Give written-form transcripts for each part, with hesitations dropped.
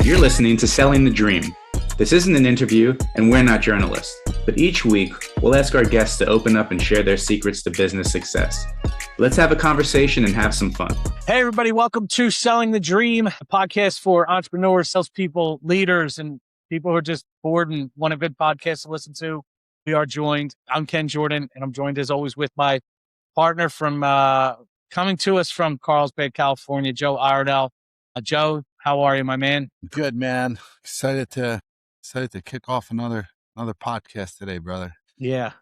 You're listening to Selling the Dream. This isn't an interview, and we're not journalists, but each week we'll ask our guests to open up and share their secrets to business success. Let's have a conversation and have some fun. Hey, everybody. Welcome to Selling the Dream, a podcast for entrepreneurs, salespeople, leaders, and people who are just bored and want a good podcast to listen to. We are joined. I'm Ken Jordan, and I'm joined as always with my partner from coming to us from Carlsbad, California, Joe Iredell. Joe, how are you, my man? Good, man. Excited to kick off another podcast today, brother. Yeah.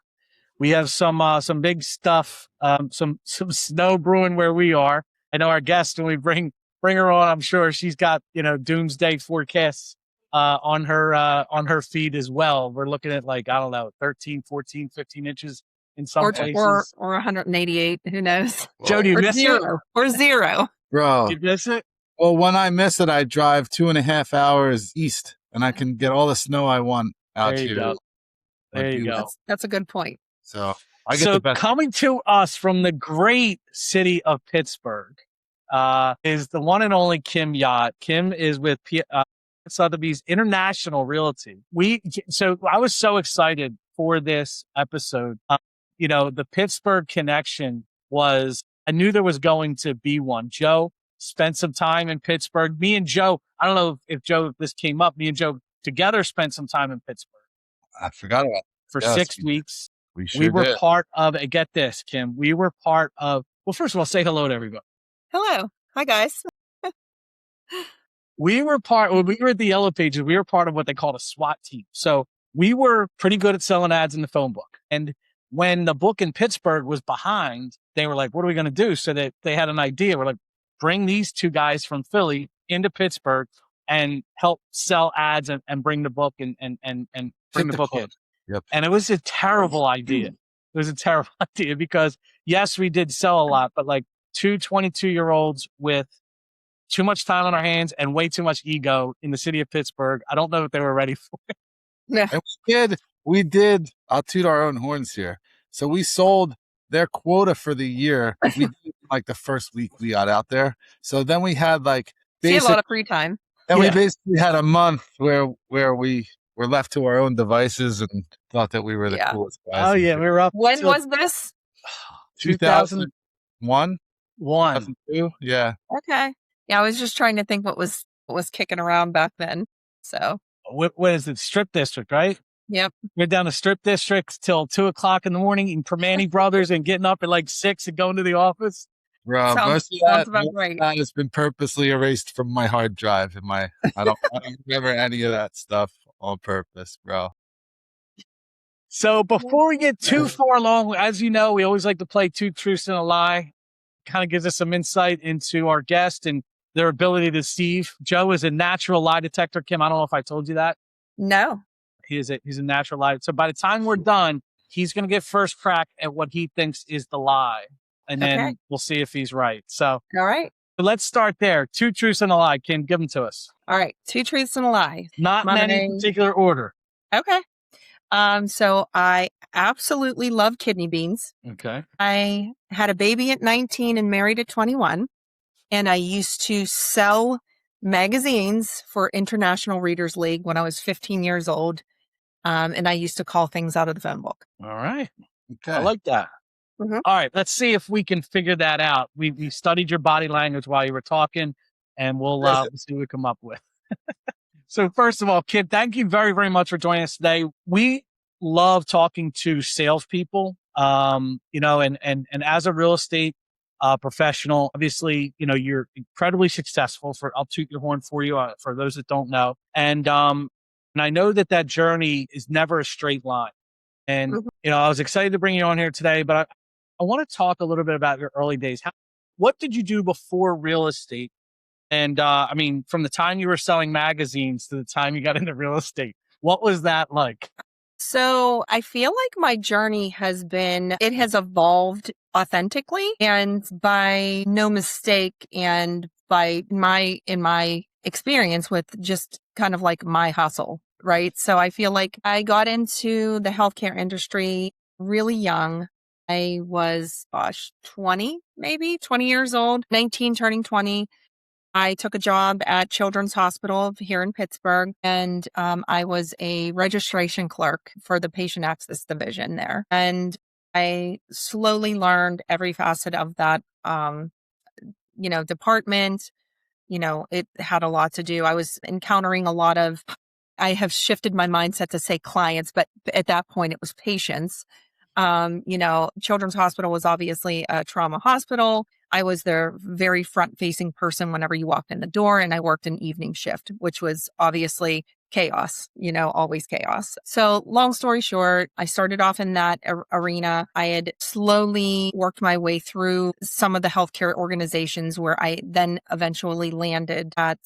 We have some big stuff, some snow brewing where we are. I know our guest, when we bring her on, I'm sure she's got, doomsday forecasts on her feed as well. We're looking at 13, 14, 15 inches in some places. Or 188, who knows? Joe, do you miss it? Or zero. Bro. You miss it? Well, when I miss it, I drive 2.5 hours east and I can get all the snow I want out there you here. Go. There you go. That's a good point. So I get the best. Coming to us from the great city of Pittsburgh is the one and only Kim Yot. Kim is with Sotheby's International Realty. So I was so excited for this episode. The Pittsburgh connection I knew there was going to be one. Joe spent some time in Pittsburgh. Me and Joe, I don't know if this came up. Me and Joe together spent some time in Pittsburgh. I forgot about it. For 6 weeks. We were did. Part of, get this, Kim, we were part of, well, first of all, say hello to everybody. Hello. Hi, guys. When we were at the Yellow Pages, we were part of what they called a SWAT team. So we were pretty good at selling ads in the phone book. And when the book in Pittsburgh was behind, they were like, what are we going to do? So they had an idea. We're like, bring these two guys from Philly into Pittsburgh and help sell ads and bring the book and bring the book in. Yep. And it was a terrible idea. It was a terrible idea because, yes, we did sell a lot, but like two 22-year-olds with too much time on our hands and way too much ego in the city of Pittsburgh, I don't know if they were ready for it. Yeah. And we did, I'll toot our own horns here. So we sold their quota for the year. We did like the first week we got out there. So then we had a lot of free time. And we basically had a month where we were left to our own devices and thought that we were the coolest guys. Oh, yeah. We were up. When was this? 2001? 2002? Yeah. Okay. Yeah, I was just trying to think what was kicking around back then. So. What is it? Strip District, right? Yep. We're down to Strip District till 2:00 in the morning eating Permane Brothers and getting up at 6 and going to the office. Bro, sounds about right. That has been purposely erased from my hard drive. I don't remember any of that stuff on purpose, bro. So before we get too far along, as you know, we always like to play Two Truths and a Lie. Kind of gives us some insight into our guest and their ability to deceive. Joe is a natural lie detector. Kim, I don't know if I told you that. No. He's a natural lie. So by the time we're done, he's going to get first crack at what he thinks is the lie. And then we'll see if he's right. So, all right. So let's start there. Two truths and a lie. Kim, give them to us. All right. Two truths and a lie. Not in any particular order. Okay. So I absolutely love kidney beans. Okay. I had a baby at 19 and married at 21. And I used to sell magazines for International Readers League when I was 15 years old. And I used to call things out of the phone book. All right. Okay. I like that. Mm-hmm. All right. Let's see if we can figure that out. We studied your body language while you were talking, and we'll see what we come up with. So first of all, Kim, thank you very, very much for joining us today. We love talking to salespeople, and as a real estate professional, obviously, you're incredibly successful. I'll toot your horn for you, for those that don't know. And I know that journey is never a straight line. And, I was excited to bring you on here today, but I want to talk a little bit about your early days. What did you do before real estate? And, from the time you were selling magazines to the time you got into real estate, what was that like? So I feel like my journey has evolved authentically and by no mistake and in my experience with just kind of like my hustle, right? So I feel like I got into the healthcare industry really young. I was, 20 years old, 19 turning 20. I took a job at Children's Hospital here in Pittsburgh, and I was a registration clerk for the patient access division there. And I slowly learned every facet of that, department. It had a lot to do. I was encountering a lot of, I have shifted my mindset to say clients, but at that point it was patients. Children's Hospital was obviously a trauma hospital. I was their very front facing person whenever you walked in the door, and I worked an evening shift, which was obviously chaos, always chaos. So long story short, I started off in that arena. I had slowly worked my way through some of the healthcare organizations where I then eventually landed at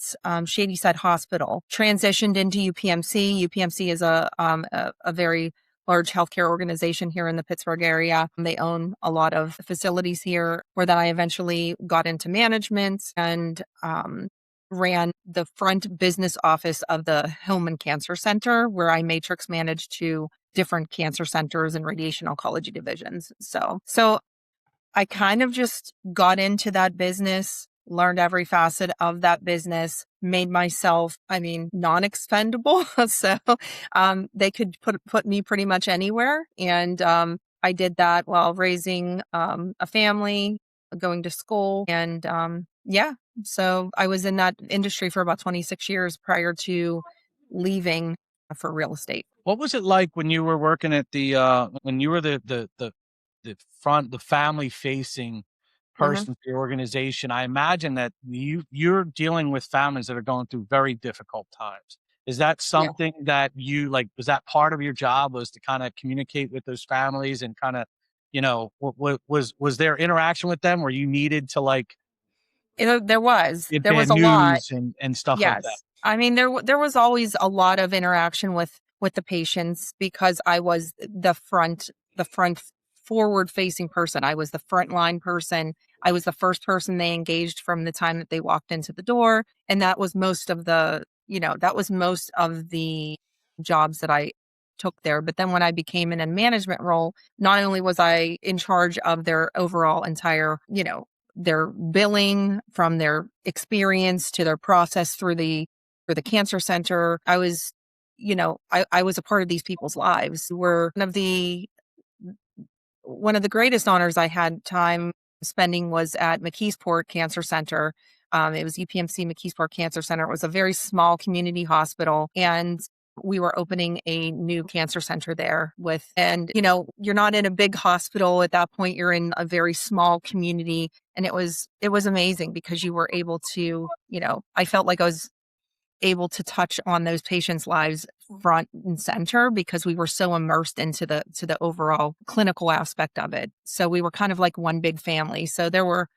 Shadyside Hospital, transitioned into UPMC. UPMC is a very large healthcare organization here in the Pittsburgh area. They own a lot of facilities here, where that I eventually got into management and ran the front business office of the Hillman Cancer Center, where I matrix managed 2 different cancer centers and radiation oncology divisions. So I kind of just got into that business, learned every facet of that business, made myself, non-expendable. So they could put me pretty much anywhere. And I did that while raising a family, going to school. And so I was in that industry for about 26 years prior to leaving for real estate. What was it like when you were working at when you were the family facing person for your organization? I imagine that you're dealing with families that are going through very difficult times. Is that something that you like? Was that part of your job, was to kind of communicate with those families and kind of, was there interaction with them where you needed to like? There was bad a lot news and stuff like that. There was always a lot of interaction with the patients, because I was the front forward facing person. I was the frontline person. I was the first person they engaged from the time that they walked into the door. And that was most of the jobs that I took there. But then when I became in a management role, not only was I in charge of their overall entire, their billing, from their experience to their process for the cancer center, I was, I was a part of these people's lives. We're one of the greatest honors I had time spending was at McKeesport Cancer Center. It was UPMC McKeesport Cancer Center. It was a very small community hospital, and we were opening a new cancer center there you're not in a big hospital at that point. You're in a very small community, and it was amazing because you were able to, I felt like I was able to touch on those patients' lives front and center, because we were so immersed into the overall clinical aspect of it. So we were kind of like one big family. So there were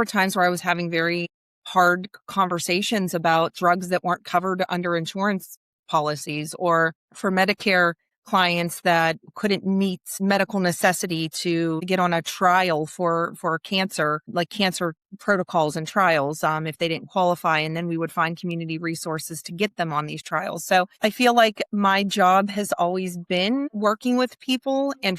times where I was having very hard conversations about drugs that weren't covered under insurance policies, or for Medicare clients that couldn't meet medical necessity to get on a trial for cancer, like cancer protocols and trials, if they didn't qualify. And then we would find community resources to get them on these trials. So I feel like my job has always been working with people and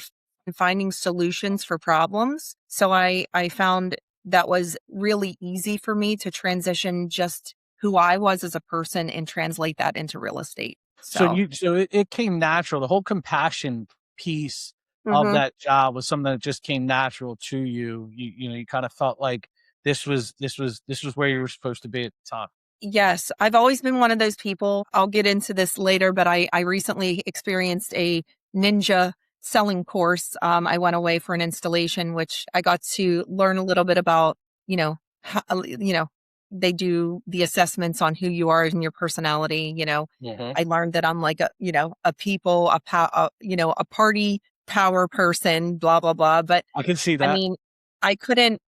finding solutions for problems. So I found that was really easy for me to transition just who I was as a person and translate that into real estate. So it came natural. The whole compassion piece of that job was something that just came natural to you. You kind of felt like this was where you were supposed to be at the time. Yes, I've always been one of those people. I'll get into this later, but I recently experienced a ninja selling course. I went away for an installation, which I got to learn a little bit about, how, they do the assessments on who you are and your personality. I learned that I'm like a party power person, blah, blah, blah. But I can see that. I couldn't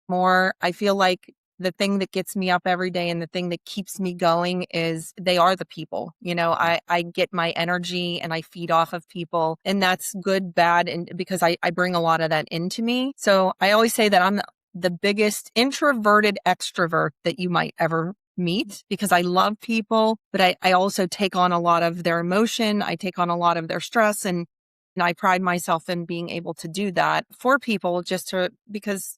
more. I feel like the thing that gets me up every day and the thing that keeps me going is they are the people. I get my energy and I feed off of people, and that's good, bad. And because I bring a lot of that into me. So I always say that I'm the biggest introverted extrovert that you might ever meet, because I love people, but I also take on a lot of their emotion. I take on a lot of their stress, and I pride myself in being able to do that for people, because,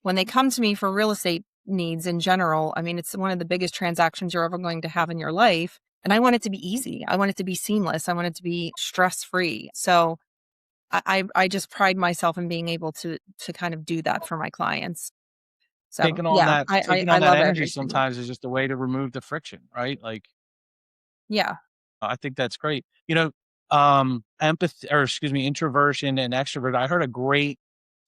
when they come to me for real estate needs in general. I mean, it's one of the biggest transactions you're ever going to have in your life. And I want it to be easy. I want it to be seamless. I want it to be stress-free. So I just pride myself in being able to kind of do that for my clients. So taking on yeah, that, I that love energy everything. sometimes is just a way to remove the friction, right? Like, Yeah. I think that's great. Empathy, or excuse me, introversion and extrovert. I heard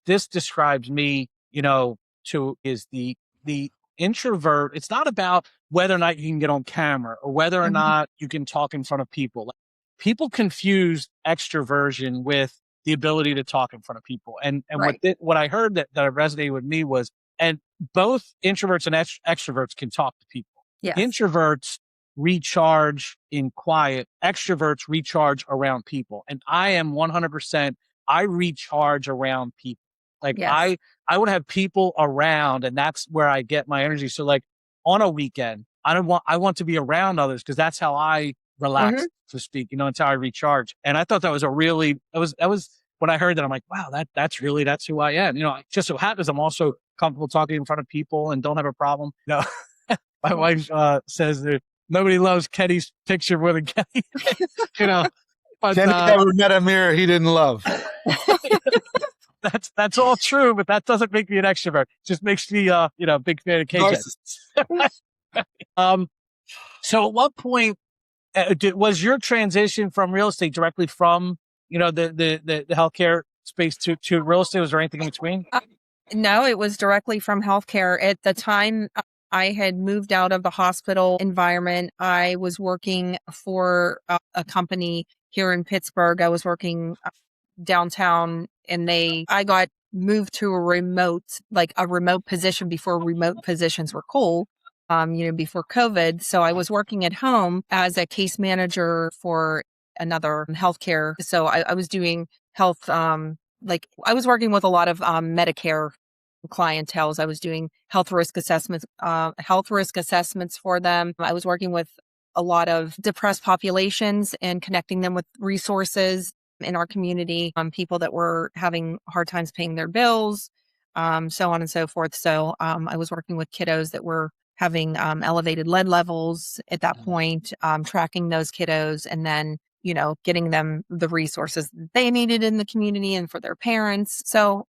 this describes me, is the introvert. It's not about whether or not you can get on camera or whether or Mhm. not you can talk in front of people. Like, people confuse extroversion with the ability to talk in front of people. And Right. what I heard that resonated with me was, and both introverts and extroverts can talk to people. Yes. Introverts recharge in quiet, extroverts recharge around people. And I am 100%, I recharge around people. Like, Yes. I would have people around, and that's where I get my energy. So like on a weekend, I want to be around others because that's how I relax, Hmm. to speak, it's how I recharge. And I thought that was that was when I heard that, I'm like, wow, that's who I am. It just so happens I'm also comfortable talking in front of people and don't have a problem. My wife says that nobody loves Kenny's picture more than Kenny, you know, but Kenny never met a mirror he didn't love. that's all true, but that doesn't make me an extrovert. It just makes me, a big fan of KJ. So at what point was your transition from real estate directly from, the healthcare space to real estate? Was there anything in between? No, it was directly from healthcare. At the time, I had moved out of the hospital environment. I was working for a company here in Pittsburgh. I was working downtown, and I got moved to a remote position before remote positions were cool. Before COVID. So I was working at home as a case manager for another healthcare. So I was doing health, I was working with a lot of Medicare clientele. I was doing health risk assessments for them. I was working with a lot of depressed populations and connecting them with resources in our community, people that were having hard times paying their bills, so on and so forth. So I was working with kiddos that were having elevated lead levels at that point, tracking those kiddos, and then getting them the resources that they needed in the community and for their parents. So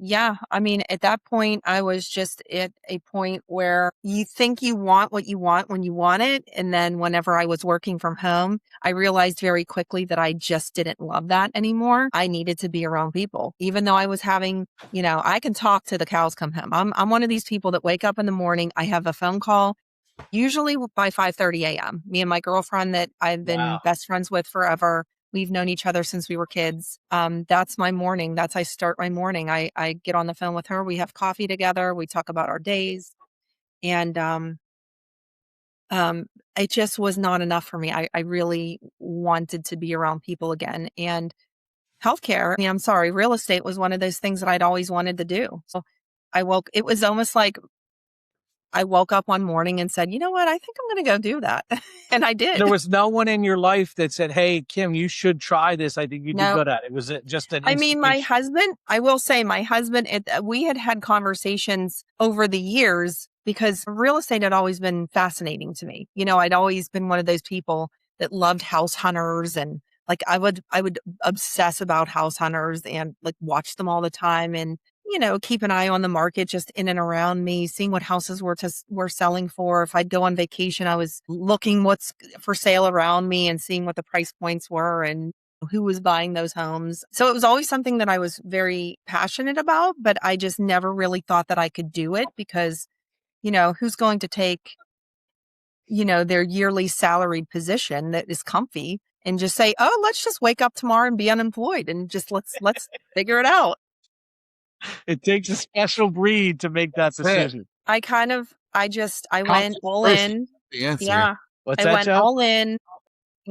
yeah, I mean, at that point, I was just at a point where you think you want what you want when you want it. And then whenever I was working from home, I realized very quickly that I just didn't love that anymore. I needed to be around people, even though I was having, I can talk to the cows come home. I'm one of these people that wake up in the morning, I have a phone call, usually by 5:30 a.m. Me and my girlfriend that I've been Wow. best friends with forever. We've known each other since we were kids. That's my morning. That's how I start my morning. I get on the phone with her. We have coffee together. We talk about our days. And it just was not enough for me. I really wanted to be around people again. And healthcare, I mean, I'm sorry, real estate was one of those things that I'd always wanted to do. So it was almost like I woke up one morning and said, you know what? I think I'm going to go do that. And I There did. was no one in your life that said, "Hey, Kim, you should try this. I think you'd be No, good at it." Was it just an I mean, my instigation? husband, I will say my husband, we had conversations over the years because real estate had always been fascinating to me. I'd always been one of those people that loved house hunters, and like I would obsess about house hunters and like watch them all the time, and keep an eye on the market just in and around me, seeing what houses were selling for. If I'd go on vacation, I was looking what's for sale around me and seeing what the price points were and who was buying those homes. So it was always something that I was very passionate about, but I just never really thought that I could do it because, who's going to take, their yearly salaried position that is comfy and just say, "Oh, let's just wake up tomorrow and be unemployed and just let's figure it out." It takes a special breed to make that That's it. decision. I went Confident all person, in. the answer. Yeah. What's I that, went Joe? all in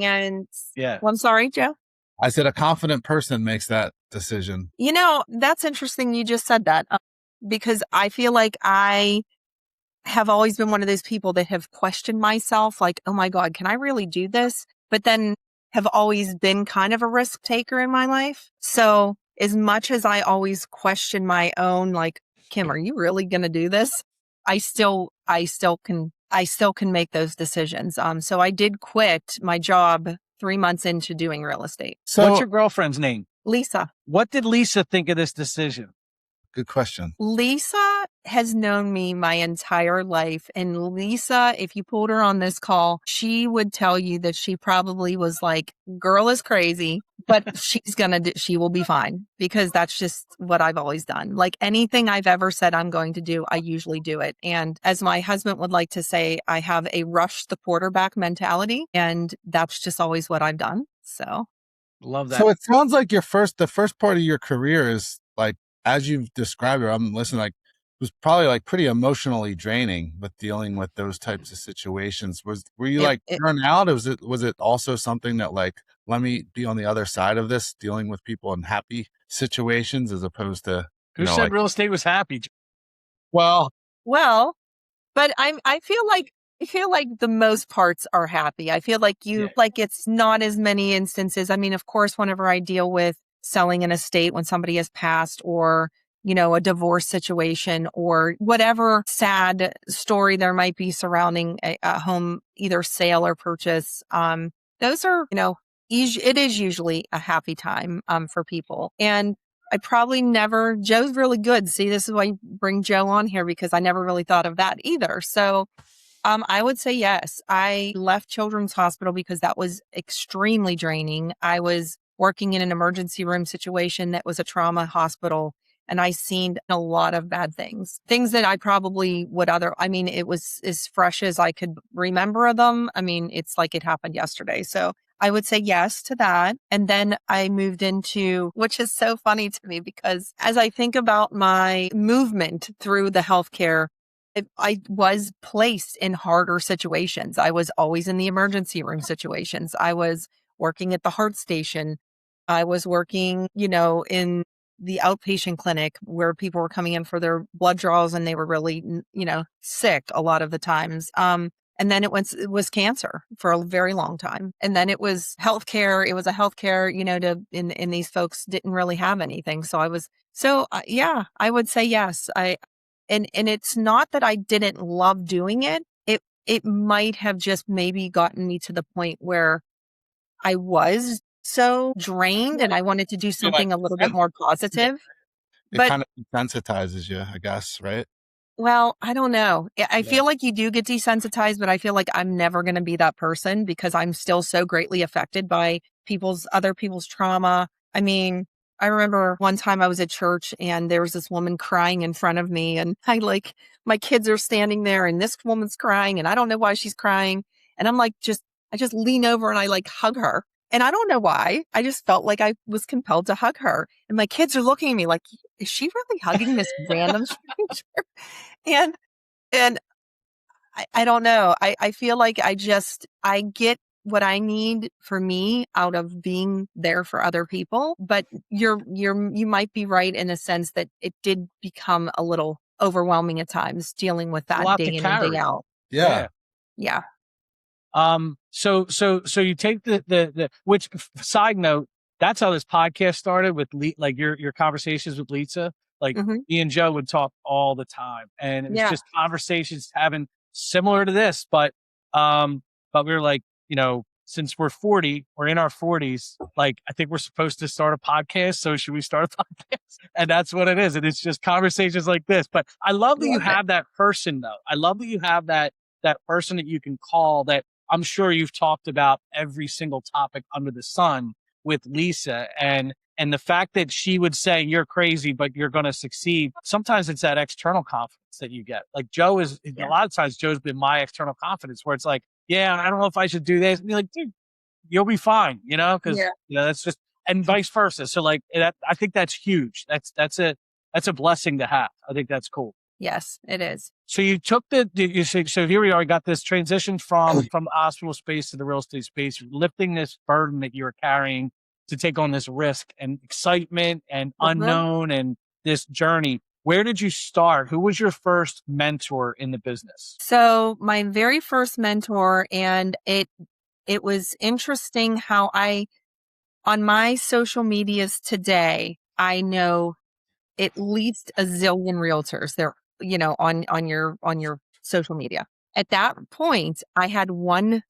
and Yeah. well, I'm sorry, Joe. I said a confident person makes that decision. That's interesting you just said that because I feel like I have always been one of those people that have questioned myself like, oh my God, can I really do this? But then have always been kind of a risk taker in my life. So as much as I always question my own, like, Kim, are you really going to do this? I still can make those decisions. So I did quit my job 3 months into doing real estate. So what's your girlfriend's name? Lisa. What did Lisa think of this decision? good question. Lisa has known me my entire life. And Lisa, if you pulled her on this call, she would tell you that she probably was like, girl is crazy, but she will be fine, because that's just what I've always done. Like anything I've ever said I'm going to do, I usually do it. And as my husband would like to say, I have a rush the quarterback mentality, and that's just always what I've done. So Love that. So it sounds like the first part of your career is like, as you've described it, I'm listening, like it was probably like pretty emotionally draining with dealing with those types of situations. Were you like burned out? Was it also something that like, let me be on the other side of this, dealing with people in happy situations as opposed to, Who said like, real estate was happy? well, but I feel like the most parts are happy. I feel like like it's not as many instances. I mean, of course, whenever I deal with selling an estate when somebody has passed, or, a divorce situation, or whatever sad story there might be surrounding a home, either sale or purchase. Those are, it is usually a happy time, for people. And I probably never, Joe's really good. See, this is why you bring Joe on here, because I never really thought of that either. So, I would say yes. I left Children's Hospital because that was extremely draining. I was working in an emergency room situation that was a trauma hospital, and I seen a lot of bad things that I probably it was as fresh as I could remember them. I mean, it's like it happened yesterday. So I would say yes to that. And then I moved into, which is so funny to me, because as I think about my movement through the healthcare, I was placed in harder situations. I was always in the emergency room situations. I was working at the heart station. I was working, in the outpatient clinic where people were coming in for their blood draws and they were really, sick a lot of the times. And then it was cancer for a very long time. And then it was healthcare. It was a healthcare, and these folks didn't really have anything. So I would say yes. And it's not that I didn't love doing it. It might have just maybe gotten me to the point where I was so drained and I wanted to do something a little bit more positive. it But kind of desensitizes you, I guess, right? well, I don't know. I feel like you do get desensitized, but I feel like I'm never going to be that person, because I'm still so greatly affected by other people's trauma. I mean, I remember one time I was at church and there was this woman crying in front of me, and my kids are standing there and this woman's crying and I don't know why she's crying. And I'm like, I just lean over and I like hug her. And I don't know why. I just felt like I was compelled to hug her. And my kids are looking at me like, is she really hugging this random stranger? And I don't know. I feel like I get what I need for me out of being there for other people. But you might be right in a sense that it did become a little overwhelming at times, dealing with that day in and day out. Yeah. Yeah. So you take which, side note, that's how this podcast started with like your conversations with Lisa. Like me and Joe would talk all the time, and it was just conversations having similar to this, but we were like, since we're in our 40s, like I think we're supposed to start a podcast. So should we start a podcast? And that's what it is. And it's just conversations like this. But I love that you have that person though. I love that you have that person that you can call, that I'm sure you've talked about every single topic under the sun with Lisa, and the fact that she would say, you're crazy, but you're going to succeed. Sometimes it's that external confidence that you get. Like Joe is, a lot of times Joe's been my external confidence, where it's like, yeah, I don't know if I should do this. And you're like, dude, you'll be fine, because that's just, and vice versa. So like, I think that's huge. That's a blessing to have. I think that's cool. Yes, it is. So you took so here we are, got this transition from the hospital space to the real estate space, lifting this burden that you're carrying to take on this risk and excitement and unknown and this journey. Where did you start? Who was your first mentor in the business? So my very first mentor, and it was interesting how on my social medias today, I know at least a zillion realtors. They're on your social media. At that point, I had one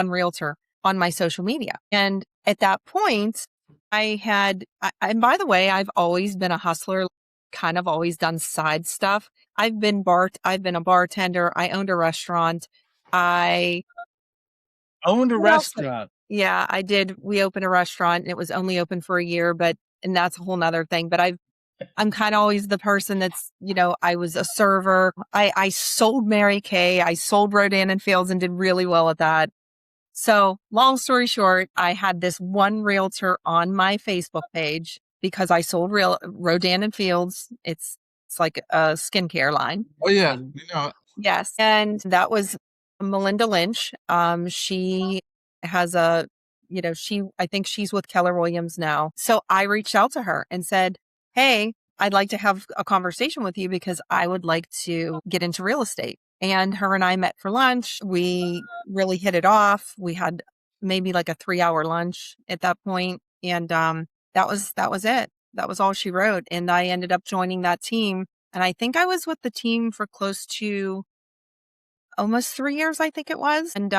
realtor on my social media. And at that point, and by the way, I've always been a hustler, kind of always done side stuff. I've been a bartender. I owned a restaurant. I Owned a What else? restaurant. Yeah, I did. We opened a restaurant and it was only open for a year, and that's a whole nother thing. But I'm kind of always the person that's, I was a server. I sold Mary Kay. I sold Rodan and Fields and did really well at that. So long story short, I had this one realtor on my Facebook page because I sold Rodan and Fields. It's like a skincare line. Oh yeah, Yes. And that was Melinda Lynch. She has I think she's with Keller Williams now. So I reached out to her and said, hey, I'd like to have a conversation with you because I would like to get into real estate. And her and I met for lunch. We really hit it off. We had maybe like a 3-hour lunch at that point. And that was it. That was all she wrote. And I ended up joining that team. And I think I was with the team for close to almost 3 years, I think it was. And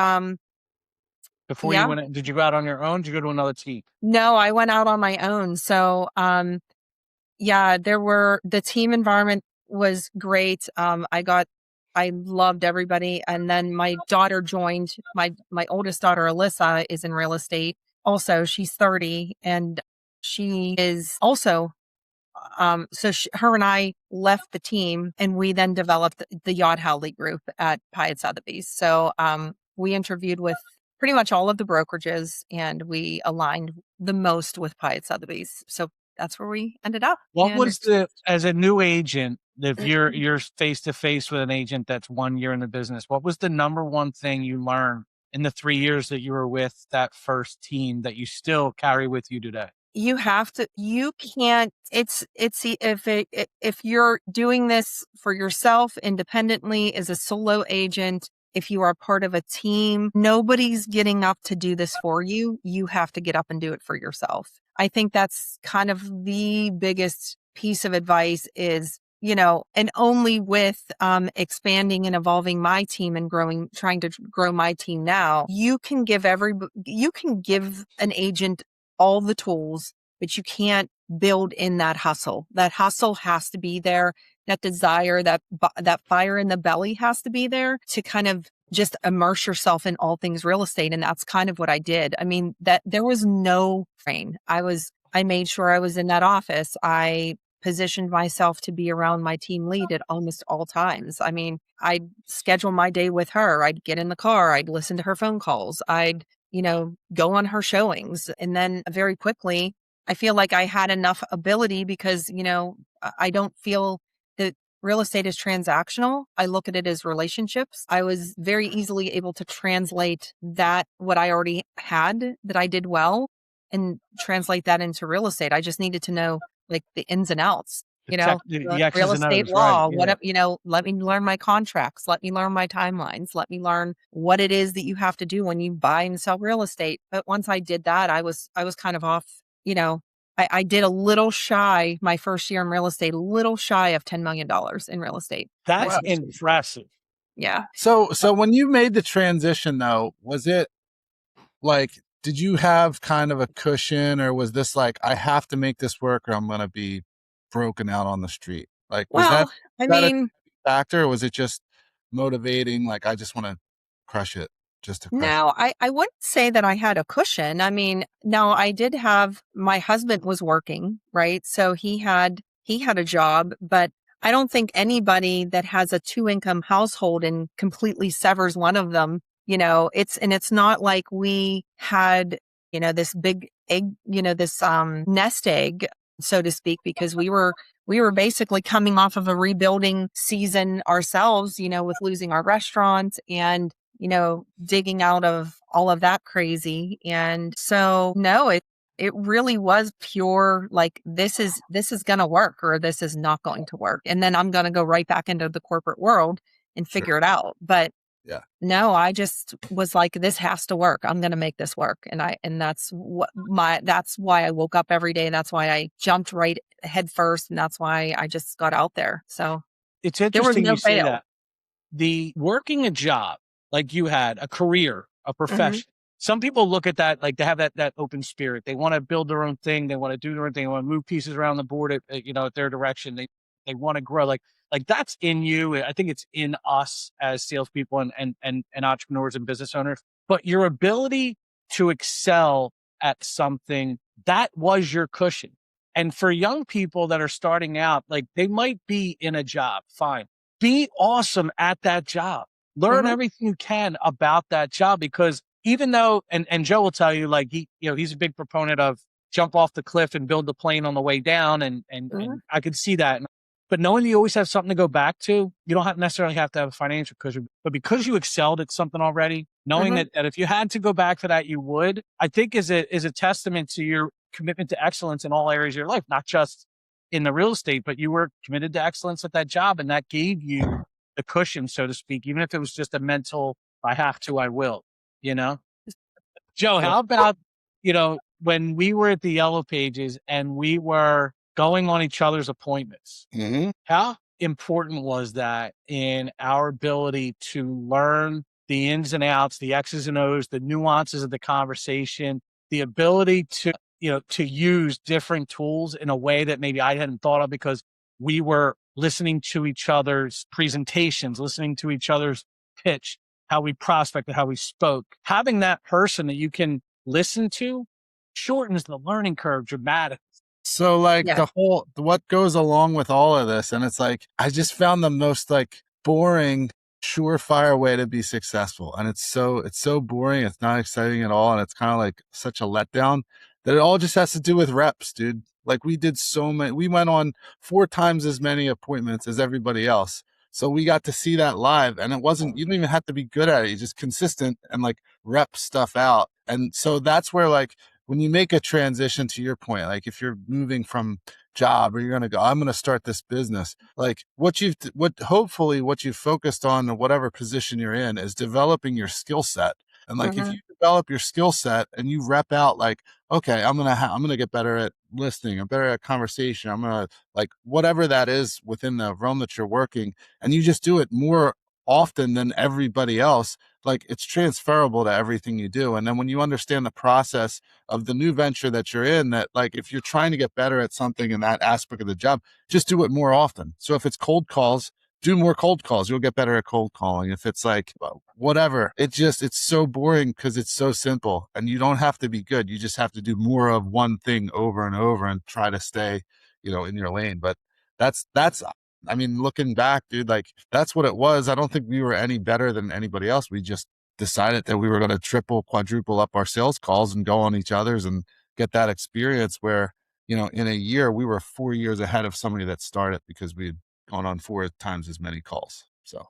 before you went, did you go out on your own? Did you go to another team? No, I went out on my own. So the team environment was great. I loved everybody. And then my daughter joined. My oldest daughter, Alyssa, is in real estate. Also, she's 30 and she is also, her and I left the team and we then developed the Yot Howley group at Pyatt Sotheby's. So, we interviewed with pretty much all of the brokerages and we aligned the most with Pyatt Sotheby's. So that's where we ended up. What was as a new agent, if you're face to face with an agent that's 1 year in the business, what was the number one thing you learned in the 3 years that you were with that first team that you still carry with you today? If you're doing this for yourself independently as a solo agent, if you are part of a team, nobody's getting up to do this for you. You have to get up and do it for yourself. I think that's kind of the biggest piece of advice is, and only with expanding and evolving my team and trying to grow my team now, you can give an agent all the tools, but you can't build in that hustle. That hustle has to be there. That desire, that fire in the belly has to be there to kind of just immerse yourself in all things real estate. And that's kind of what I did. I mean, that there was no train. I made sure I was in that office. I positioned myself to be around my team lead at almost all times. I mean, I'd schedule my day with her. I'd get in the car. I'd listen to her phone calls. I'd, go on her showings. And then very quickly, I feel like I had enough ability because, I don't feel that real estate is transactional. I look at it as relationships. I was very easily able to translate what I already had that I did well and translate that into real estate. I just needed to know like the ins and outs, the real estate law, right, yeah. Let me learn my contracts. Let me learn my timelines. Let me learn what it is that you have to do when you buy and sell real estate. But once I did that, I was kind of off, I did a little shy my first year in real estate, a little shy of $10 million in real estate. That's impressive. Yeah. So when you made the transition though, was it like, did you have kind of a cushion or was this like, I have to make this work or I'm going to be broken out on the street? Like, was that a factor or was it just motivating? Like, I just want to crush it. No, I wouldn't say that I had a cushion. I mean, no, I did have, my husband was working, right? So he had a job, but I don't think anybody that has a 2-income household and completely severs one of them, it's not like we had, this big egg, this nest egg, so to speak, because we were basically coming off of a rebuilding season ourselves, with losing our restaurant and digging out of all of that crazy. And so, no, it really was pure, like, this is going to work or this is not going to work. And then I'm going to go right back into the corporate world and figure it out. But no, I just was like, this has to work. I'm going to make this work. And that's why I woke up every day. That's why I jumped right head first. And that's why I just got out there. So it's There was interesting no you say fail. that. The working a job like you had, a career, a profession. Some people look at that like they have that open spirit. They want to build their own thing. They want to do their own thing. They want to move pieces around the board at their direction. They want to grow. Like that's in you. I think it's in us as salespeople and entrepreneurs and business owners. But your ability to excel at something, that was your cushion. And for young people that are starting out, like they might be in a job, fine. Be awesome at that job. Learn everything you can about that job, because even though, and Joe will tell you, like he's a big proponent of jump off the cliff and build the plane on the way down. And I could see that. But knowing you always have something to go back to, you don't necessarily have to have a financial cushion, but because you excelled at something already, knowing that if you had to go back to that, you would, I think is a testament to your commitment to excellence in all areas of your life, not just in the real estate, but you were committed to excellence at that job. And that gave you the cushion, so to speak, even if it was just a mental, I have to, I will, Joe, how about, when we were at the Yellow Pages and we were going on each other's appointments, how important was that in our ability to learn the ins and outs, the X's and O's, the nuances of the conversation, the ability to use different tools in a way that maybe I hadn't thought of, because we were listening to each other's presentations, listening to each other's pitch, how we prospected, how we spoke. Having that person that you can listen to shortens the learning curve dramatically. So what goes along with all of this, and it's like, I just found the most like boring, surefire way to be successful. And it's so boring. It's not exciting at all. And it's kind of like such a letdown that it all just has to do with reps, dude. Like we went on 4 times as many appointments as everybody else. So we got to see that live, and you don't even have to be good at it. You're just consistent and like rep stuff out. And so that's where, like, when you make a transition, to your point, like if you're moving from job or you're going to go, I'm going to start this business, like hopefully what you've focused on, or whatever position you're in, is developing your skill set. And like, if you develop your skill set and you rep out, like, okay, I'm going to get better at listening, I'm better at conversation, I'm going to, like, whatever that is within the realm that you're working, and you just do it more often than everybody else, like it's transferable to everything you do. And then when you understand the process of the new venture that you're in, that like, if you're trying to get better at something in that aspect of the job, just do it more often. So if it's cold calls, do more cold calls. You'll get better at cold calling. If it's like whatever, it's so boring because it's so simple, and you don't have to be good. You just have to do more of one thing over and over and try to stay, in your lane. But that's, I mean, looking back, dude, like that's what it was. I don't think we were any better than anybody else. We just decided that we were going to triple, quadruple up our sales calls and go on each other's and get that experience where, in a year, we were 4 years ahead of somebody that started because we had gone on 4 times as many calls. So,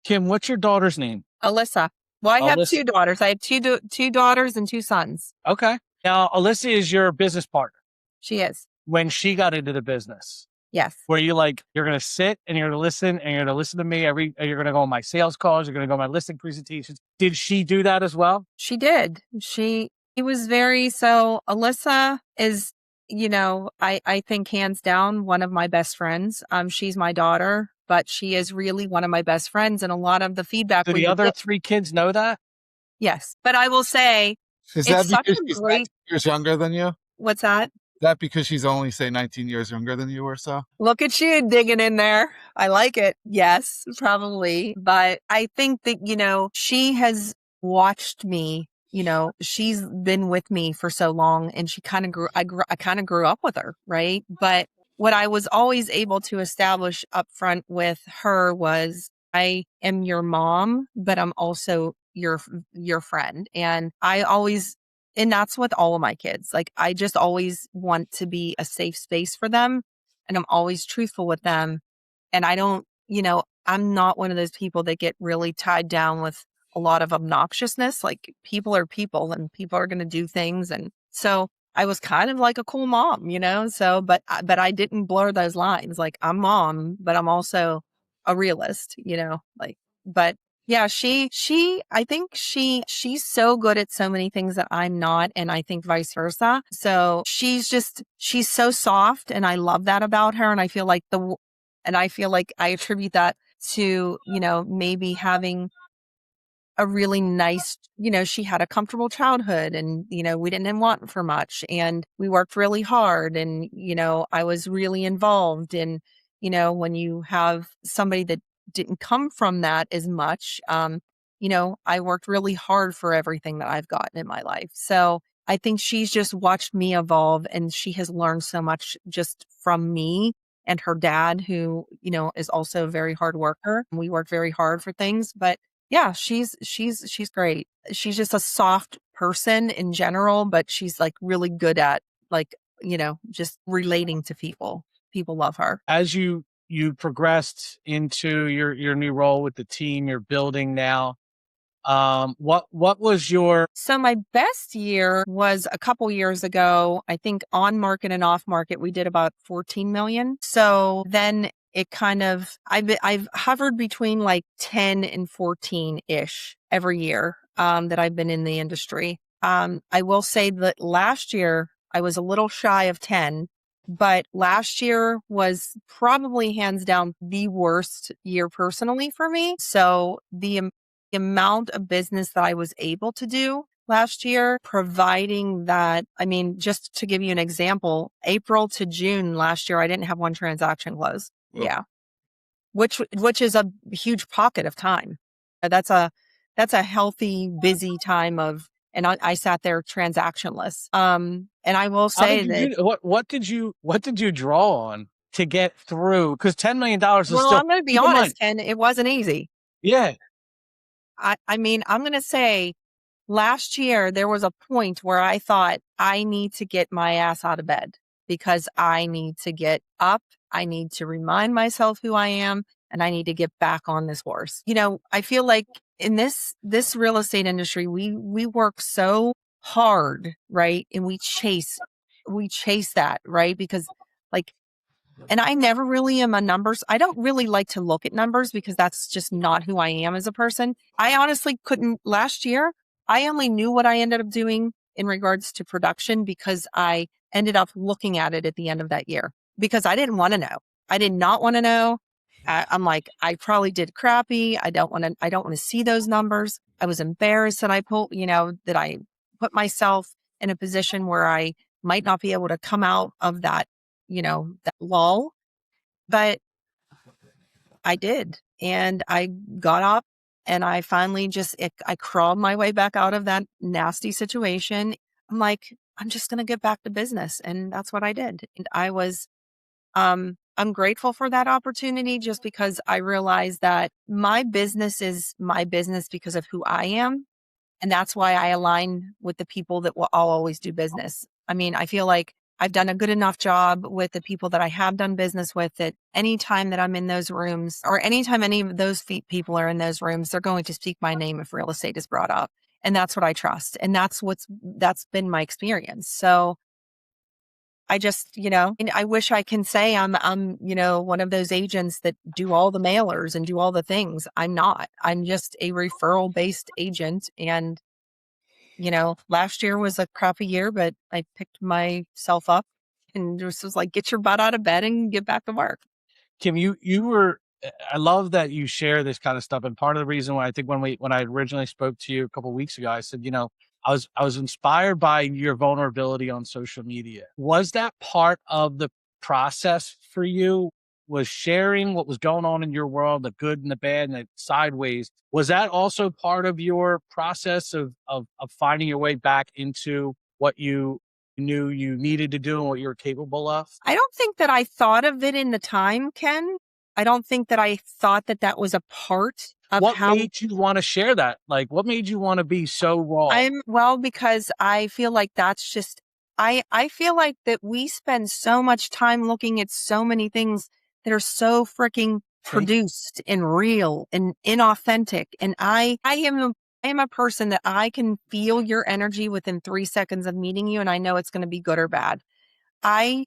Kim, what's your daughter's name? Alyssa. Well, I have 2 daughters. I have two daughters and 2 sons. Okay. Now, Alyssa is your business partner. She is. When she got into the business. Yes. Where you like, you're going to sit and you're going to listen and you're going to listen to me you're going to go on my sales calls. You're going to go on my listing presentations. Did she do that as well? She did. She was so Alyssa is, I think hands down one of my best friends. She's my daughter, but she is really one of my best friends. And a lot of the feedback. Do the other 3 kids know that? Yes. But I will say, is that because she's 19 years younger than you? What's that? Is that because she's only, say, 19 years younger than you or so? Look at you digging in there. I like it. Yes, probably. But I think that, she has watched me, she's been with me for so long, and she kind of I kind of grew up with her. Right. But what I was always able to establish up front with her was, I am your mom, but I'm also your friend. And and that's with all of my kids. Like, I just always want to be a safe space for them. And I'm always truthful with them. And I don't, I'm not one of those people that get really tied down with a lot of obnoxiousness. Like, people are people and people are going to do things. And so I was kind of like a cool mom, so, but I didn't blur those lines. Like, I'm mom, but I'm also a realist, but yeah, I think she's so good at so many things that I'm not. And I think vice versa. So she's so soft, and I love that about her. And I feel like And I feel like I attribute that to, maybe having a really nice, she had a comfortable childhood and, we didn't want for much and we worked really hard and, I was really involved in, when you have somebody that didn't come from that as much, I worked really hard for everything that I've gotten in my life. So I think she's just watched me evolve and she has learned so much just from me and her dad, who, is also a very hard worker. We work very hard for things, but yeah, she's great. She's just a soft person in general, but she's like really good at like, just relating to people. People love her. As you progressed into your new role with the team you're building now, what was your So my best year was a couple years ago. I think on market and off market, we did about 14 million. So then it kind of, I've hovered between like 10 and 14 ish every year, that I've been in the industry. I will say that last year I was a little shy of 10, but last year was probably hands down the worst year personally for me. So the amount of business that I was able to do last year, providing that, I mean, just to give you an example, April to June last year, I didn't have one transaction close. Whoa. Yeah. Which is a huge pocket of time. That's a healthy, busy time of, and I sat there transactionless. And I will say that. what did you draw on to get through? Because $10 million is Well, still, I'm going to be keep in mind- honest, Ken, it wasn't easy. yeah. I mean, I'm going to say last year, there was a point where I thought I need to get my ass out of bed because I need to get up. I need to remind myself who I am and I need to get back on this horse. I feel like in this real estate industry, we work so hard, right? And we chase that, right? Because like, and I never really am a numbers. I don't really like to look at numbers because that's just not who I am as a person. I honestly couldn't last year. I only knew what I ended up doing in regards to production because I ended up looking at it at the end of that year because I didn't want to know. I did not want to know. I'm like, I probably did crappy. I don't want to see those numbers. I was embarrassed that that I put myself in a position where I might not be able to come out of that, that lull, but I did. And I got up and I finally I crawled my way back out of that nasty situation. I'm like, I'm just going to get back to business. And that's what I did. And I'm grateful for that opportunity just because I realized that my business is my business because of who I am. And that's why I align with the people that will I'll always do business. I mean, I feel like I've done a good enough job with the people that I have done business with that anytime that I'm in those rooms or anytime any of those people are in those rooms, they're going to speak my name if real estate is brought up. And that's what I trust. And that's been my experience. So I just, and I wish I can say I'm, one of those agents that do all the mailers and do all the things. I'm not. I'm just a referral based agent. And, last year was a crappy year, but I picked myself up and just was like, get your butt out of bed and get back to work. Kim, I love that you share this kind of stuff. And part of the reason why I think when I originally spoke to you a couple of weeks ago, I said, I was inspired by your vulnerability on social media. Was that part of the process for you? Was sharing what was going on in your world, the good and the bad and the sideways? Was that also part of your process of finding your way back into what you knew you needed to do and what you were capable of? I don't think that I thought of it in the time, Ken. I don't think that I thought that was a part of what made you want to share that? Like, what made you want to be so raw? Because I feel like that's just, I feel like that we spend so much time looking at so many things that are so freaking produced and real and inauthentic. And I am a person that I can feel your energy within 3 seconds of meeting you. And I know it's going to be good or bad. And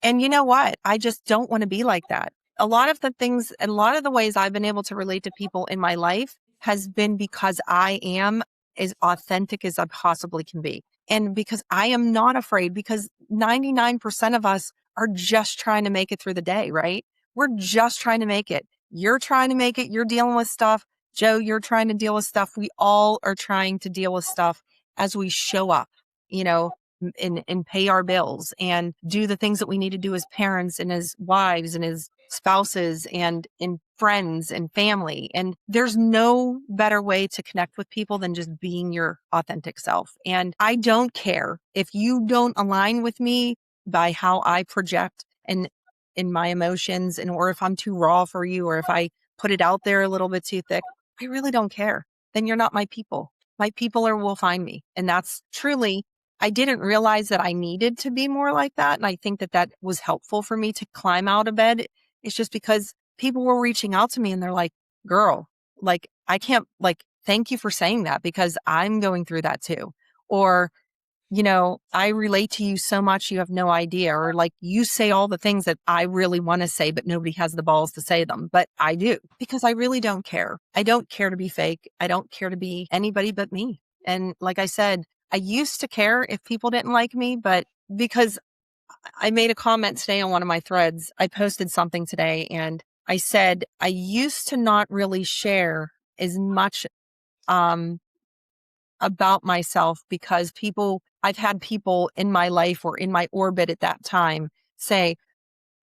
you know what? I just don't want to be like that. A lot of the ways I've been able to relate to people in my life has been because I am as authentic as I possibly can be. And because I am not afraid, because 99% of us are just trying to make it through the day, right? We're just trying to make it. You're trying to make it. You're dealing with stuff. Joe, you're trying to deal with stuff. We all are trying to deal with stuff as we show up, you know, and pay our bills and do the things that we need to do as parents and as wives and as spouses and in friends and family. And there's no better way to connect with people than just being your authentic self. And I don't care if you don't align with me by how I project and in my emotions, and or if I'm too raw for you, or if I put it out there a little bit too thick. I really don't care. Then you're not my people. My people will find me. And that's truly, I didn't realize that I needed to be more like that. And I think that that was helpful for me to climb out of bed. It's just because people were reaching out to me and they're like, girl, like, I can't, like, thank you for saying that because I'm going through that too. Or, you know, I relate to you so much, you have no idea. Or like, you say all the things that I really want to say, but nobody has the balls to say them. But I do, because I really don't care. I don't care to be fake. I don't care to be anybody but me. And like I said, I used to care if people didn't like me, but because I made a comment today on one of my threads, I posted something today and I said, I used to not really share as much, about myself because I've had people in my life or in my orbit at that time say,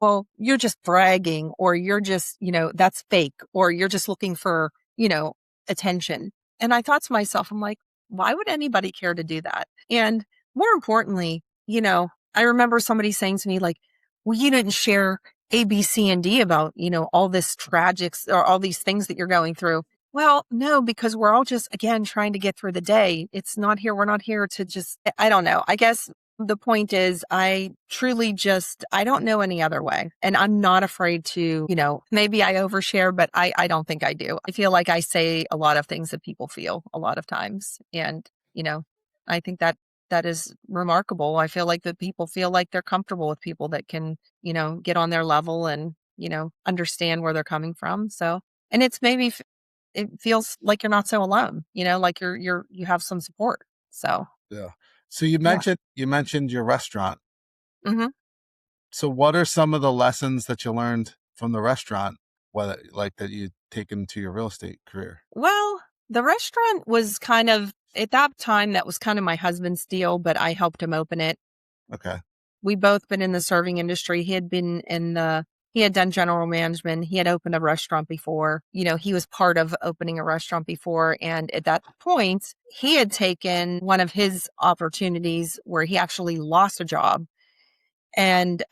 well, you're just bragging, or you're just, you know, that's fake, or you're just looking for, you know, attention. And I thought to myself, I'm like, why would anybody care to do that? And more importantly, you know, I remember somebody saying to me like, well, you didn't share A, B, C, and D about, you know, all this tragics or all these things that you're going through. Well, no, because we're all just, again, trying to get through the day. We're not here to just, I don't know. I guess the point is I truly just, I don't know any other way. And I'm not afraid to, you know, maybe I overshare, but I don't think I do. I feel like I say a lot of things that people feel a lot of times. And, you know, I think that is remarkable. I feel like that people feel like they're comfortable with people that can, you know, get on their level and, you know, understand where they're coming from. So, and it's maybe it feels like you're not so alone, you know, like you have some support. So, Yeah. So you yeah. mentioned your restaurant. Hmm. So what are some of the lessons that you learned from the restaurant, whether like that you taken to your real estate career? Well, the restaurant was kind of, at that time, that was kind of my husband's deal, but I helped him open it. Okay. We both been in the serving industry. He had done general management. He had opened a restaurant before. You know, he was part of opening a restaurant before. And at that point, he had taken one of his opportunities where he actually lost a job. And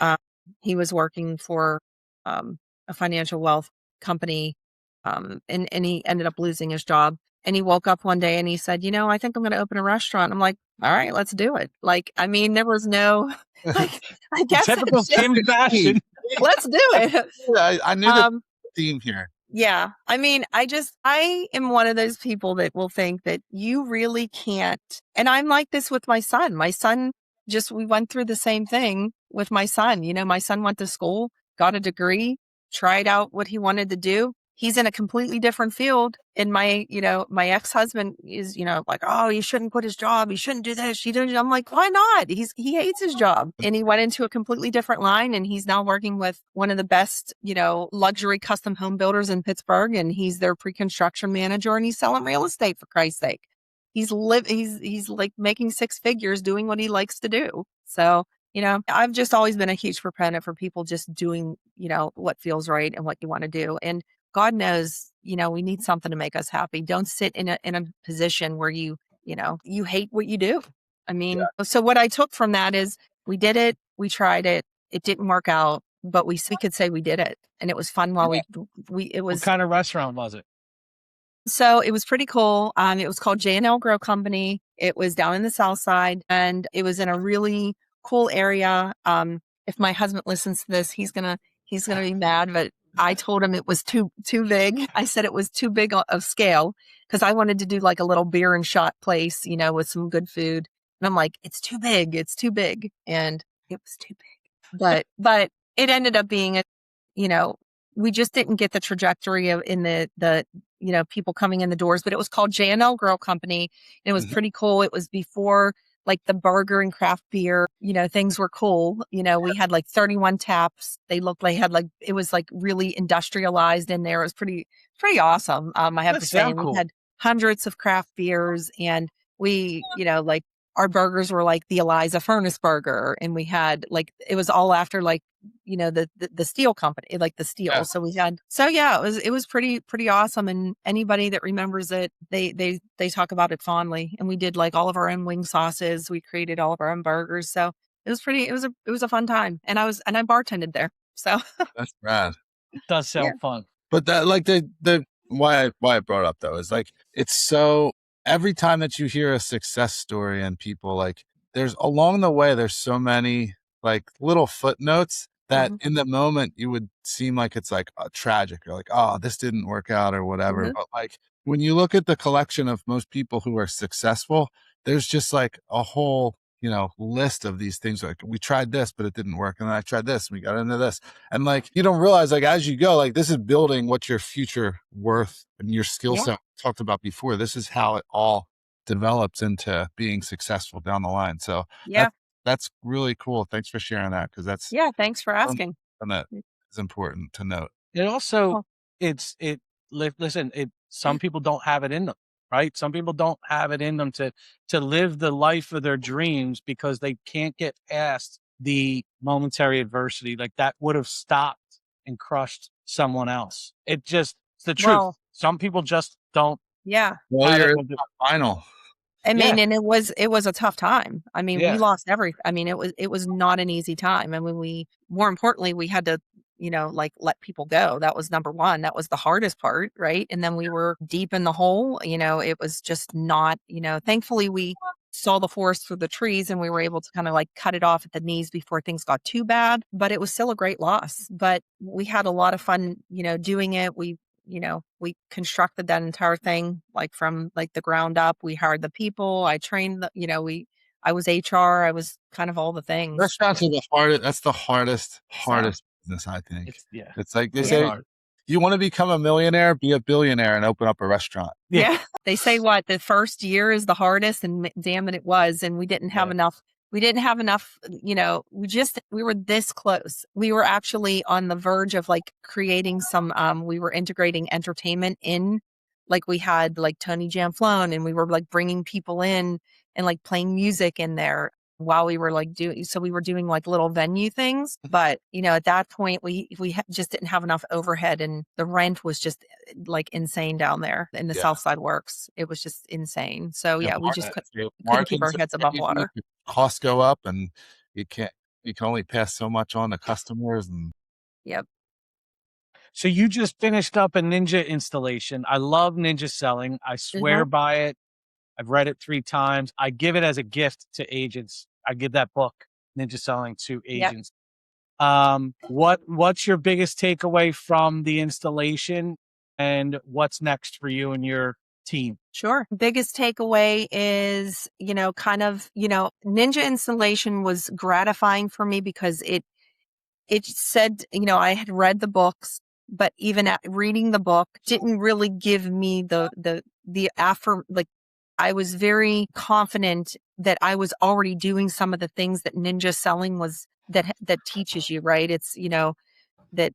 he was working for a financial wealth company. And he ended up losing his job. And he woke up one day and he said, you know, I think I'm going to open a restaurant. I'm like, all right, let's do it. Like, I mean, there was no, like, I guess Typical Kim fashion. let's do it. I knew the theme here. Yeah. I mean, I am one of those people that will think that you really can't. And I'm like this with my son. We went through the same thing with my son. You know, my son went to school, got a degree, tried out what he wanted to do. He's in a completely different field. And my ex-husband is, you know, like, oh, he shouldn't quit his job. He shouldn't do this. I'm like, why not? He hates his job. And he went into a completely different line. And he's now working with one of the best, you know, luxury custom home builders in Pittsburgh. And he's their pre-construction manager and he's selling real estate, for Christ's sake. He's like making six figures doing what he likes to do. So, you know, I've just always been a huge proponent for people just doing, you know, what feels right and what you want to do. And God knows, you know, we need something to make us happy. Don't sit in a position where you know, you hate what you do. I mean, So what I took from that is we did it, we tried it, it didn't work out, but we could say we did it, and it was fun while it was. What kind of restaurant was it? So it was pretty cool. It was called J&L Grill Company. It was down in the South Side, and it was in a really cool area. If my husband listens to this, he's gonna be mad, but I told him it was too big. I said it was too big of scale because I wanted to do like a little beer and shot place, you know, with some good food. And I'm like, it's too big. And it was too big. But it ended up being you know, we just didn't get the trajectory of in the you know, people coming in the doors, but it was called J&L Grill Company. And it was pretty cool. It was before like the burger and craft beer, things were cool. We had like 31 taps. They looked like it was like really industrialized in there. It was pretty awesome. I have That to say, sound and we cool. had hundreds of craft beers, and we, like our burgers were like the Eliza Furnace burger, and we had like, it was all after like, the steel company, like the steel. Yeah. So yeah, it was pretty awesome. And anybody that remembers it, they talk about it fondly. And we did like all of our own wing sauces. We created all of our own burgers. So it was a fun time. And I bartended there. So That's rad. It does sound fun. But that, like, the why I brought it up though is like, it's so, every time that you hear a success story and people, like, there's along the way, there's so many like little footnotes that in the moment you would seem like it's like tragic or like, oh, this didn't work out or whatever. But like, when you look at the collection of most people who are successful, there's just like a whole, list of these things. Like, we tried this, but it didn't work. And then I tried this, and we got into this. And like, you don't realize, like, as you go, like, this is building what your future worth and your skill set talked about before. This is how it all develops into being successful down the line. So that's really cool. Thanks for sharing that. Cause that's, thanks for asking. and that is important to note. It also, some people don't have it in them, right? Some people don't have it in them to live the life of their dreams because they can't get past the momentary adversity. Like that would have stopped and crushed someone else. It's the truth. Some people just don't. Yeah. Well, you're final. I mean, and it was a tough time. I mean, we lost it was not an easy time. I mean, more importantly, we had to, like let people go. That was number one. That was the hardest part. Right. And then we were deep in the hole, it was just not, thankfully we saw the forest through the trees and we were able to kind of like cut it off at the knees before things got too bad, but it was still a great loss. But we had a lot of fun, doing it. We constructed that entire thing, like from like the ground up. We hired the people. I trained I was HR. I was kind of all the things. Restaurants are that's the hardest business, I think. It's like they say, you want to become a millionaire, be a billionaire and open up a restaurant. Yeah. They say the first year is the hardest, and damn it was. And we didn't have enough. We didn't have enough, we were this close. We were actually on the verge of like creating some, we were integrating entertainment in, like we had like Tony Jamflone, and we were like bringing people in and like playing music in there while we were like we were doing like little venue things. But, at that point we just didn't have enough overhead, and the rent was just like insane down there in the Southside Works. It was just insane. So we just couldn't keep our heads above water. Costs go up, and you can only pass so much on to customers. And so you just finished up a Ninja installation. I love Ninja selling. I swear by it. I've read it 3 times. I give it as a gift to agents. I give that book, Ninja Selling, to agents. What's your biggest takeaway from the installation, and what's next for you and your team? Sure. Biggest takeaway is, Ninja installation was gratifying for me because it said, I had read the books, but even reading the book didn't really give me I was very confident that I was already doing some of the things that Ninja Selling was, that teaches you, right? It's, that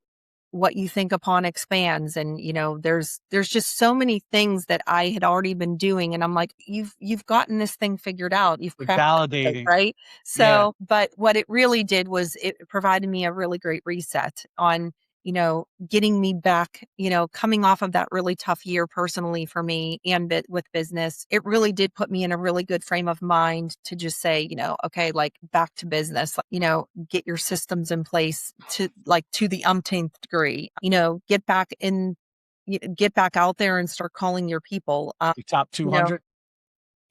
what you think upon expands. And, there's just so many things that I had already been doing. And I'm like, you've gotten this thing figured out. You've validating, right? So, but what it really did was it provided me a really great reset on, getting me back, coming off of that really tough year personally for me and with business. It really did put me in a really good frame of mind to just say, okay, like back to business, get your systems in place to the umpteenth degree, get back out there and start calling your people. Top 200.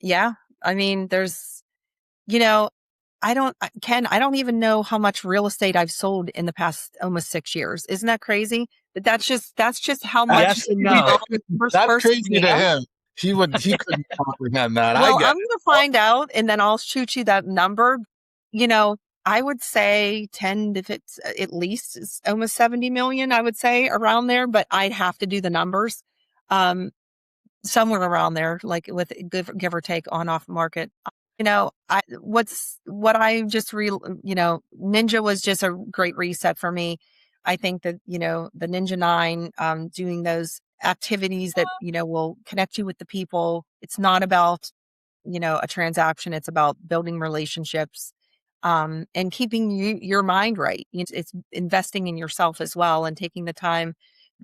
I mean, there's, I don't even know how much real estate I've sold in the past almost 6 years. Isn't that crazy? But that's just how much. Yes and no. That's crazy to him. He couldn't comprehend that. Well, I'm going to find out, and then I'll shoot you that number. I would say 10, if it's at least it's almost 70 million, I would say around there, but I'd have to do the numbers. Somewhere around there, like with give or take on off market. Ninja was just a great reset for me. I think that, the Ninja 9, doing those activities that, will connect you with the people. It's not about, a transaction. It's about building relationships, and keeping your mind right. It's investing in yourself as well and taking the time,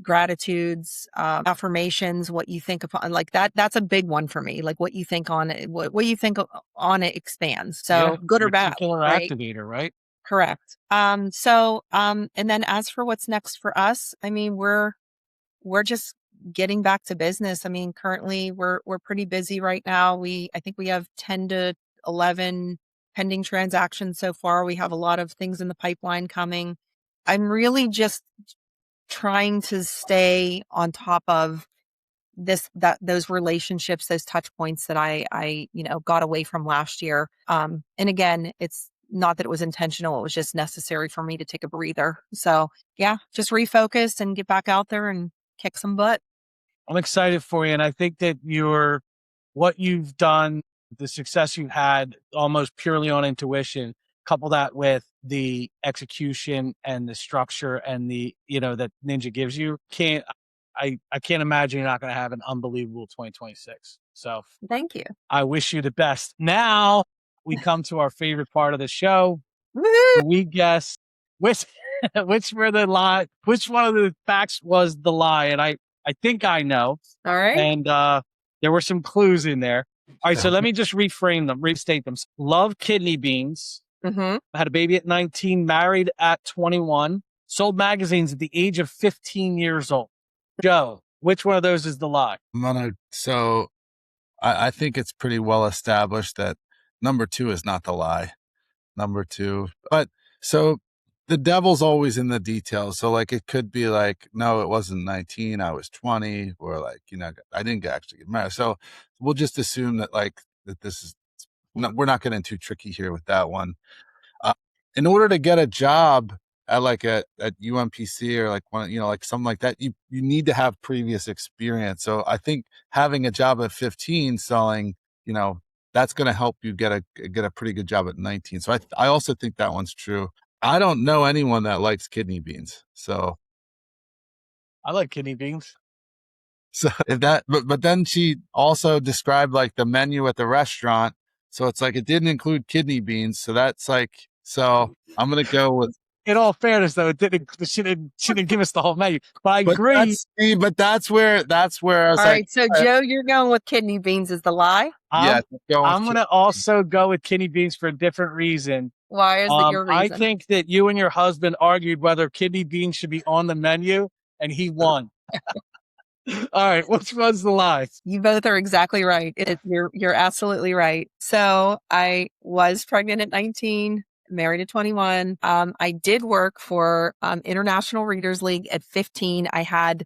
gratitudes, affirmations, what you think upon, like that's a big one for me. Like what you think on it, what you think on it expands. So good or bad, Particular right? activator, right? Correct. And then as for what's next for us, I mean, we're just getting back to business. I mean, currently we're pretty busy right now. I think we have 10 to 11 pending transactions so far. We have a lot of things in the pipeline coming. I'm really just trying to stay on top of those relationships, those touch points that I got away from last year. And again, it's not that it was intentional. It was just necessary for me to take a breather. So yeah, just refocus and get back out there and kick some butt. I'm excited for you. And I think that what you've done, the success you've had almost purely on intuition, couple that with the execution and the structure and that Ninja gives you, I can't imagine you're not going to have an unbelievable 2026. So thank you. I wish you the best. Now we come to our favorite part of the show. Woo-hoo! We guess which were the lie, which one of the facts was the lie. And I think I know. All right. And there were some clues in there. All right, so let me just restate them. Love kidney beans. Mm-hmm. Had a baby at 19, married at 21, sold magazines at the age of 15 years old. Joe, which one of those is the lie? So I think it's pretty well established that number 2 is not the lie. Number 2. But so the devil's always in the details. So like, it could be like, no, it wasn't 19, I was 20, or like, I didn't actually get married. So we'll just assume that this is, we're not getting too tricky here with that one. In order to get a job at UMPC or like one, like something like that, you need to have previous experience. So I think having a job at 15 selling, that's going to help you get a pretty good job at 19. So I also think that one's true. I don't know anyone that likes kidney beans. So I like kidney beans. So but then she also described like the menu at the restaurant. So it's like, it didn't include kidney beans. So that's like, so I'm going to go with. In all fairness, though, she didn't give us the whole menu. But I agree. That's where I was all right. So Joe, you're going with kidney beans is the lie? Yeah. I'm going to also go with kidney beans for a different reason. Why is it your reason? I think that you and your husband argued whether kidney beans should be on the menu, and he won. All right, which one's the lie? You both are exactly right. You're absolutely right. So I was pregnant at 19, married at 21. I did work for International Readers League at 15. I had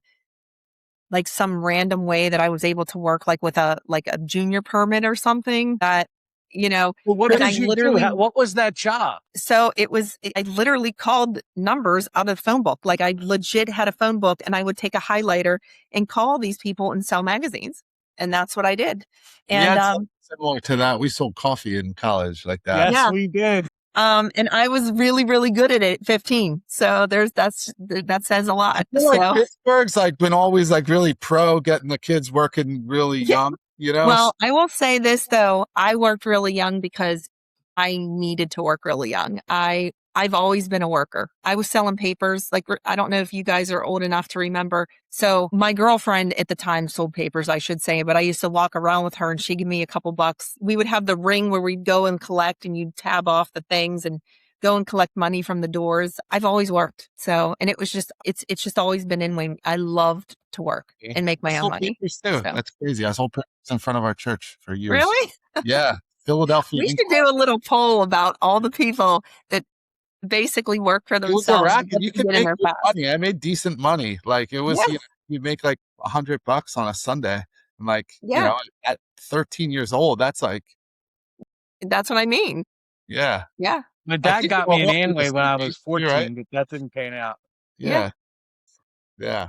like some random way that I was able to work like with a junior permit or something that, Well, what did you do? What was that job? So I literally called numbers out of the phone book. Like I legit had a phone book and I would take a highlighter and call these people and sell magazines. And that's what I did. And similar to that, we sold coffee in college like that. Yes, we did. And I was really, really good at it at 15. So that says a lot. Like Pittsburgh's like been always like really pro getting the kids working really young. Well, I will say this though. I worked really young because I needed to work really young. I've always been a worker. I was selling papers. Like, I don't know if you guys are old enough to remember. So my girlfriend at the time sold papers, I should say, but I used to walk around with her and she'd give me a couple bucks. We would have the ring where we'd go and collect and you'd tab off the things and go and collect money from the doors. I've always worked. So, and it was just, it's just always been in me. I loved to work and make my own money. So. That's crazy. I sold papers in front of our church for years. Really? Yeah. Philadelphia. We should do a little poll about all the people that basically work for themselves. You can make money. I made decent money. Like it was, you make like $100 on a Sunday. And like, at 13 years old, that's what I mean. Yeah. Yeah. My dad got me an Amway when I was 14, right? But that didn't pan out. Yeah.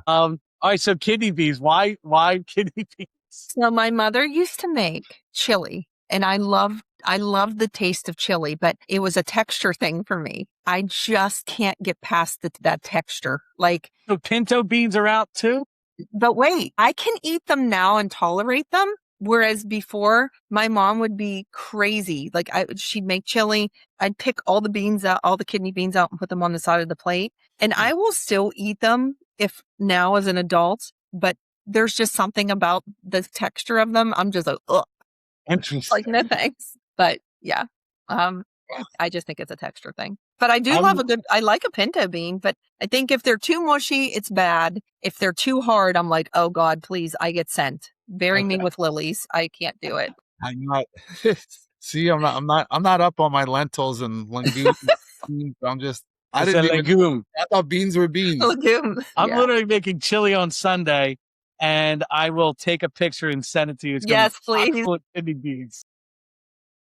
All right. So kidney beans. Why kidney beans? So my mother used to make chili and I loved I love the taste of chili, but it was a texture thing for me. I just can't get past that texture. Like, So pinto beans are out too? but wait, I can eat them now and tolerate them. Whereas before, my mom would be crazy. Like she'd make chili. I'd pick all the beans out, all the kidney beans out and put them on the side of the plate. And I will still eat them if now as an adult, but there's just something about the texture of them. I'm just like, ugh. Interesting. Like, no thanks. But yeah, I just think it's a texture thing. But I do love I like a pinto bean, but I think if they're too mushy, it's bad. If they're too hard, I'm like, oh God, please, I get sent. Bury me with lilies. I can't do it. I'm not. See, I'm not up on my lentils and legumes. I didn't even. Legume. I thought beans were beans. Legume. I'm literally making chili on Sunday, and I will take a picture and send it to you. It's gonna Yes, be please. full of kidney beans.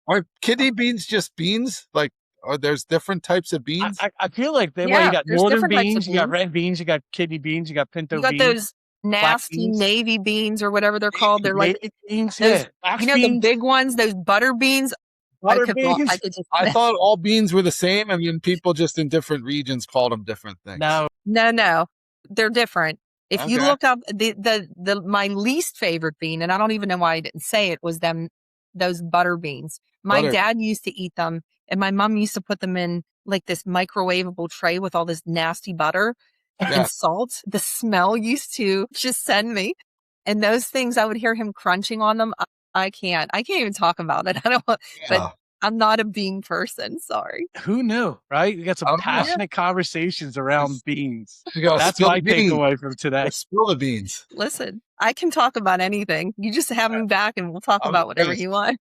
Are kidney beans just beans? Like, are there's different types of beans? I feel like you Yeah, got there's northern different types of beans, you got beans. red beans, you got kidney beans, you got pinto You got beans. those nasty beans. navy beans or whatever they're called. They're like Navy beans, those, yeah. Black you know, the beans, big ones, those butter beans. butter beans. I could just, I thought all beans were the same, and then people just in different regions called them different things. No, they're different. If you Okay. look up my least favorite bean, and I don't even know why I didn't say it, was those butter beans. My Butter. dad used to eat them, and my mom used to put them in like this microwavable tray with all this nasty butter Yeah. and salt. The smell used to just send me. And those things, I would hear him crunching on them. I can't even talk about it. I don't want, but I'm not a bean person. Sorry. who knew, right? We got some Oh, passionate conversations around beans. You gotta That's spill my the beans. takeaway from today. Spill the beans. Listen, I can talk about anything. You just have me back and we'll talk I'm about whatever amazed. you want.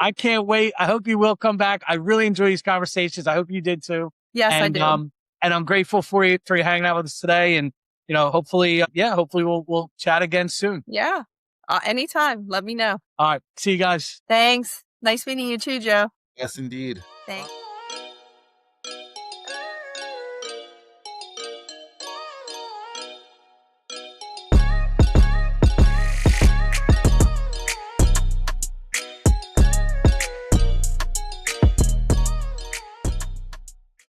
I can't wait. I hope you will come back. I really enjoy these conversations. I hope you did too. Yes, And, I do. And I'm grateful for you hanging out with us today. And, hopefully we'll chat again soon. Yeah. Anytime. Let me know. All right. See you guys. Thanks. Nice meeting you too, Joe. Yes, indeed. Thanks.